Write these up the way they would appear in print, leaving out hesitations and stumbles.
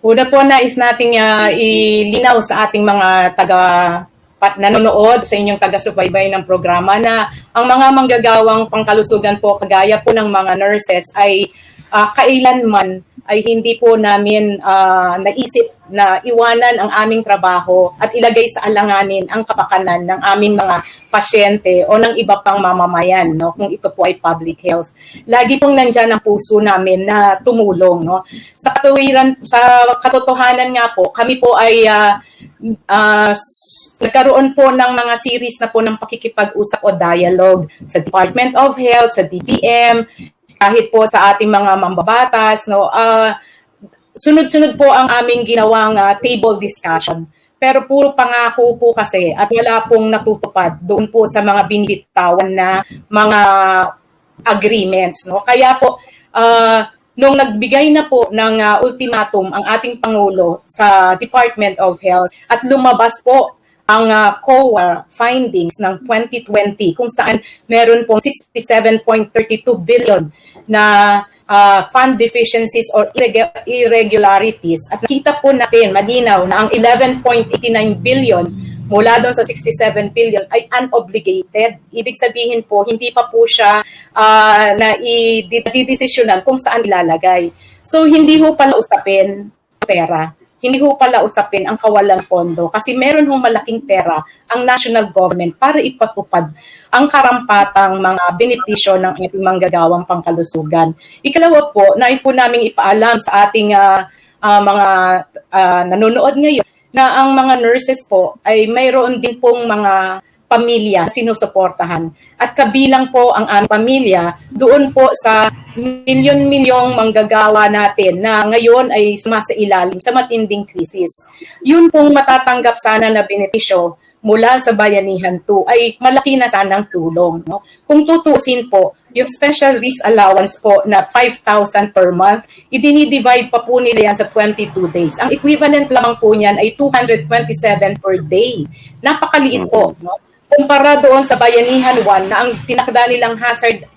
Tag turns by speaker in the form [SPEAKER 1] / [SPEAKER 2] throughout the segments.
[SPEAKER 1] Una po nais nating ilinaw sa ating mga nanonood, sa inyong taga-subaybay ng programa na ang mga manggagawang pangkalusugan po kagaya po ng mga nurses ay kailanman ay hindi po namin naisip na iwanan ang aming trabaho at ilagay sa alanganin ang kapakanan ng aming mga pasyente o ng iba pang mamamayan, no, kung ito po ay public health. Lagi pong nandyan ang puso namin na tumulong, no. Sa katotohanan nga po, kami po ay nagkaroon po ng mga series na po ng pakikipag-usap o dialogue sa Department of Health, sa DBM, kahit po sa ating mga mambabatas, no. Sunod-sunod po ang aming ginawang table discussion. Pero puro pangako po kasi at wala pong natutupad doon po sa mga binibitawan na mga agreements, no. Kaya po nung nagbigay na po ng ultimatum ang ating Pangulo sa Department of Health at lumabas po ang COA findings ng 2020 kung saan meron pong 67.32 billion na fund deficiencies or irregularities. At nakita po natin malinaw na ang 11.89 billion mula doon sa 67 billion ay unobligated. Ibig sabihin po, hindi pa po siya na i-desisyonan kung saan ilalagay. So, hindi ho pala usapin pera. Hindi ho pala usapin ang kawalang pondo kasi meron hong malaking pera ang national government para ipatupad ang karampatang mga benepisyo ng ating manggagawang pangkalusugan. Ikalawa po, nais po namin ipaalam sa ating mga nanonood ngayon na ang mga nurses po ay mayroon din pong mga pamilya sinusuportahan. At kabilang po ang aming pamilya doon po sa milyon-milyong manggagawa natin na ngayon ay sumasailalim sa matinding krisis. Yun pong matatanggap sana na benepisyo mula sa Bayanihan 2 ay malaki na sanang tulong. No? Kung tutusin po, yung special risk allowance po na 5,000 per month, idinidivide pa po nila yan sa 22 days. Ang equivalent lamang po niyan ay 227 per day. Napakaliit po. No? Kumpara doon sa Bayanihan 1 na ang tinakda nilang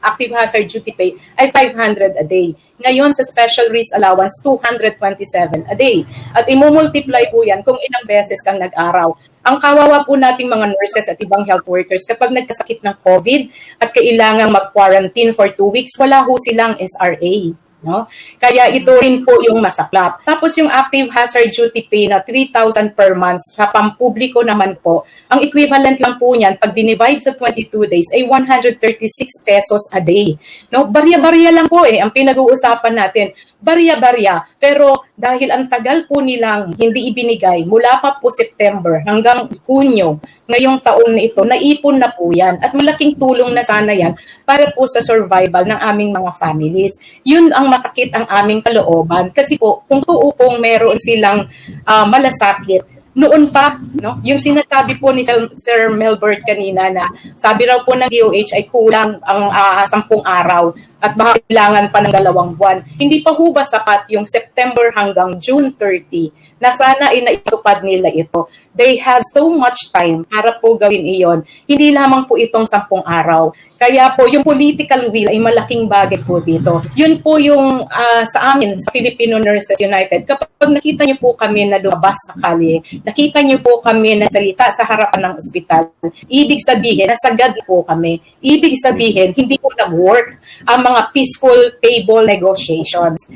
[SPEAKER 1] active hazard duty pay ay 500 a day. Ngayon sa special risk allowance, 227 a day. At imumultiply po yan kung ilang beses kang nag-araw. Ang kawawa po nating mga nurses at ibang health workers kapag nagkasakit ng COVID at kailangang mag-quarantine for 2 weeks, wala ho silang SRA. No? Kaya ito rin po yung masaklap. Tapos yung active hazard duty pay na 3,000 per month sa pampubliko naman po, ang equivalent lang po niyan pag dinivide sa 22 days ay 136 pesos a day. No? Barya-barya lang po ang pinag-uusapan natin. Barya-barya. Pero dahil ang tagal po nilang hindi ibinigay mula pa po September hanggang Hunyo, ngayong taon na ito, naipon na po yan. At malaking tulong na sana yan para po sa survival ng aming mga families. Yun ang masakit ang aming kalooban. Kasi po, kung tuo pong meron silang malasakit, noon pa, no, yung sinasabi po ni Sir Melbert kanina na sabi raw po ng DOH ay kulang ang 10 araw at baka kailangan pa ng 2 buwan. Hindi pa ho ba sapat yung September hanggang June 30 na sana ay naitupad nila ito. They have so much time para po gawin iyon. Hindi lamang po itong 10 araw. Kaya po yung political will ay malaking bagay po dito. Yun po yung sa amin, sa Filipino Nurses United. Kapag nakita niyo po kami na lumabas sa kalye, nakita niyo po kami na salita sa harapan ng ospital, ibig sabihin, nasagad po kami. Ibig sabihin, hindi po nag-work ang mga peaceful table negotiations.